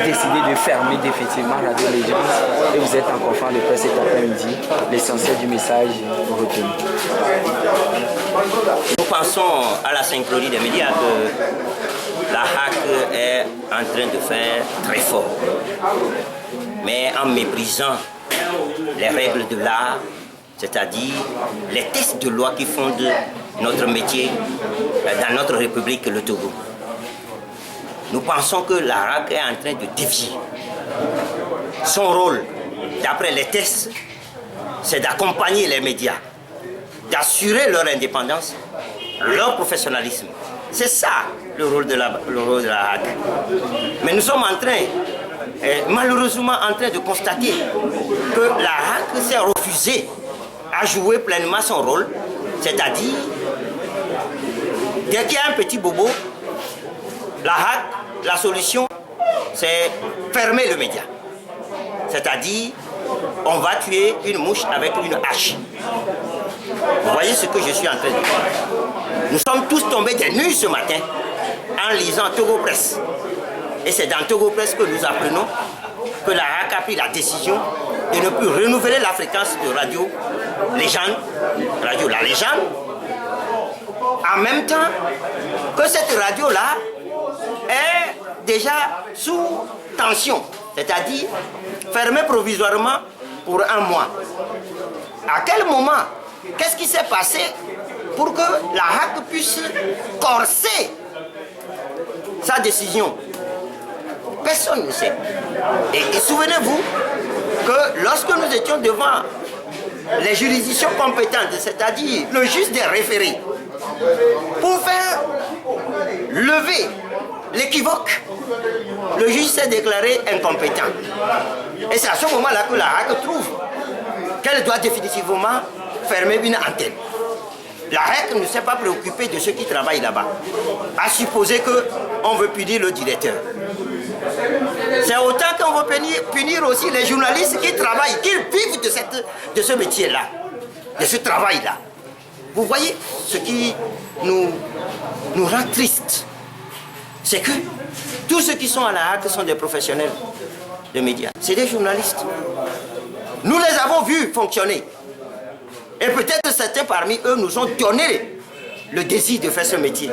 décidé de fermer définitivement Radio Légende et vous êtes en conférence de presse cet après-midi. L'essentiel du message retenu. Nous pensons à la synchronie des médias que la HAC est en train de faire très fort. Mais en méprisant les règles de l'art, c'est-à-dire les textes de loi qui fondent notre métier dans notre République, le Togo. Nous pensons que la HAC est en train de dévier. Son rôle, d'après les textes, c'est d'accompagner les médias, d'assurer leur indépendance, leur professionnalisme. C'est ça le rôle de la HAC. Mais nous sommes en train, malheureusement en train de constater que la HAC s'est refusée à jouer pleinement son rôle, c'est-à-dire, dès qu'il y a un petit bobo, la HAC, la solution, c'est fermer le média. C'est-à-dire, on va tuer une mouche avec une hache. Vous voyez ce que je suis en train de dire. Nous sommes tous tombés des nues ce matin en lisant Togo Presse. Et c'est dans Togo Presse que nous apprenons que la HAC a pris la décision de ne plus renouveler la fréquence de Radio Légende, Radio La Légende, en même temps que cette radio-là est déjà sous tension, c'est-à-dire fermée provisoirement pour un mois. À quel moment, qu'est-ce qui s'est passé pour que la HAC puisse corser sa décision? Personne ne sait. Et souvenez-vous que lorsque nous étions devant les juridictions compétentes, c'est-à-dire le juge des référés, pour faire lever l'équivoque, le juge s'est déclaré incompétent. Et c'est à ce moment-là que la HAC trouve qu'elle doit définitivement fermer une antenne. La HAC ne s'est pas préoccupée de ceux qui travaillent là-bas, à supposer qu'on veut punir le directeur. C'est autant qu'on veut punir aussi les journalistes qui travaillent, qui vivent de ce métier-là, de ce travail-là. Vous voyez, ce qui nous rend tristes, c'est que tous ceux qui sont à la HAC sont des professionnels de médias. C'est des journalistes. Nous les avons vus fonctionner. Et peut-être certains parmi eux nous ont donné le désir de faire ce métier.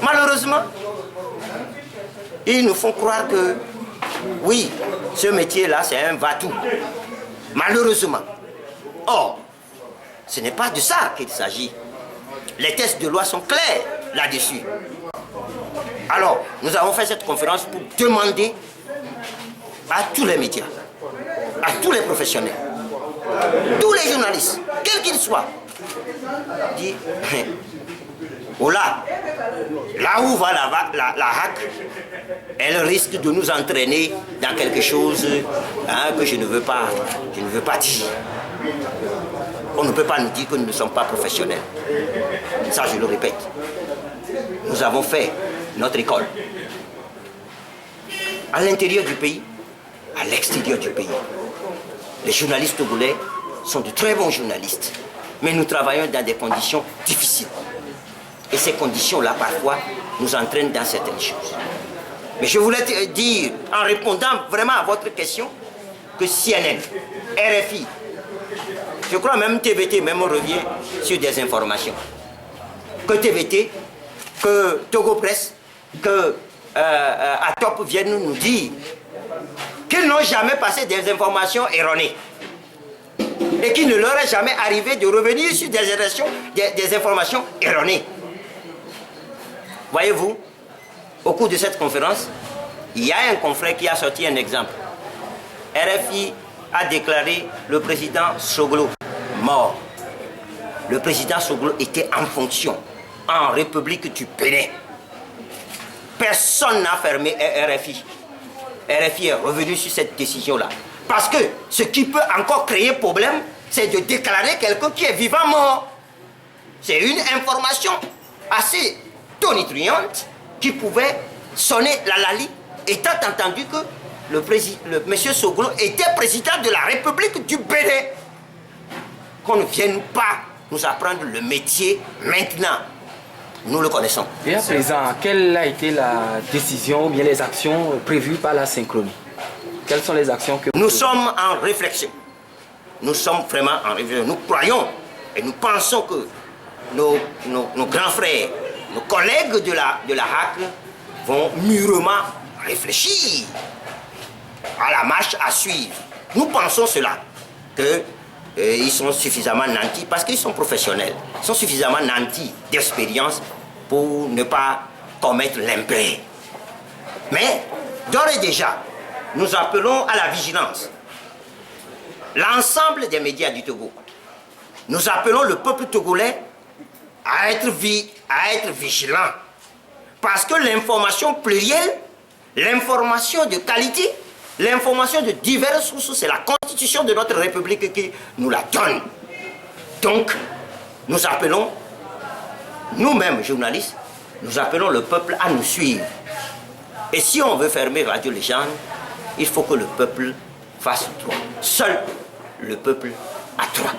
Malheureusement, ils nous font croire que, oui, ce métier-là, c'est un va-tout. Malheureusement. Or, ce n'est pas de ça qu'il s'agit. Les textes de loi sont clairs là-dessus. Alors, nous avons fait cette conférence pour demander à tous les médias, à tous les professionnels, tous les journalistes, quels qu'ils soient, dit, oh là où va la HAC, elle risque de nous entraîner dans quelque chose que je ne veux pas dire. On ne peut pas nous dire que nous ne sommes pas professionnels. Ça, je le répète. Nous avons fait notre école. À l'intérieur du pays, à l'extérieur du pays. Les journalistes togolais sont de très bons journalistes. Mais nous travaillons dans des conditions difficiles. Et ces conditions-là, parfois, nous entraînent dans certaines choses. Mais je voulais te dire, en répondant vraiment à votre question, que CNN, RFI, je crois même TVT même revient sur des informations. Que TVT, que Togo Presse, que Atop viennent nous dire qu'ils n'ont jamais passé des informations erronées et qu'il ne leur est jamais arrivé de revenir sur des informations erronées. Voyez-vous, au cours de cette conférence, il y a un confrère qui a sorti un exemple. RFI a déclaré le président Soglo mort. Le président Soglo était en fonction en République du Bénin. Personne n'a fermé RFI. RFI est revenu sur cette décision-là. Parce que ce qui peut encore créer problème, c'est de déclarer quelqu'un qui est vivant mort. C'est une information assez tonitruante qui pouvait sonner la lali, étant entendu que le monsieur Soglo était président de la République du Bénin. Qu'on ne vienne pas nous apprendre le métier maintenant. nous le connaissons. Et à présent, quelle a été la décision ou bien les actions prévues par la synchronie? Quelles sont les actions que... Nous sommes en réflexion. Nous sommes vraiment en réflexion. Nous croyons et nous pensons que nos grands frères, nos collègues de la HAC vont mûrement réfléchir à la marche à suivre. Nous pensons cela, qu'ils sont suffisamment nantis, parce qu'ils sont professionnels, ils sont suffisamment nantis d'expérience pour ne pas commettre l'impair. Mais, d'ores et déjà, nous appelons à la vigilance l'ensemble des médias du Togo. Nous appelons le peuple togolais à être vigilant. Parce que l'information plurielle, l'information de qualité, l'information de diverses sources, c'est la constitution de notre République qui nous la donne. Donc, nous appelons, nous-mêmes journalistes, nous appelons le peuple à nous suivre. Et si on veut fermer Radio Légende, il faut que le peuple fasse droit. Seul le peuple a droit.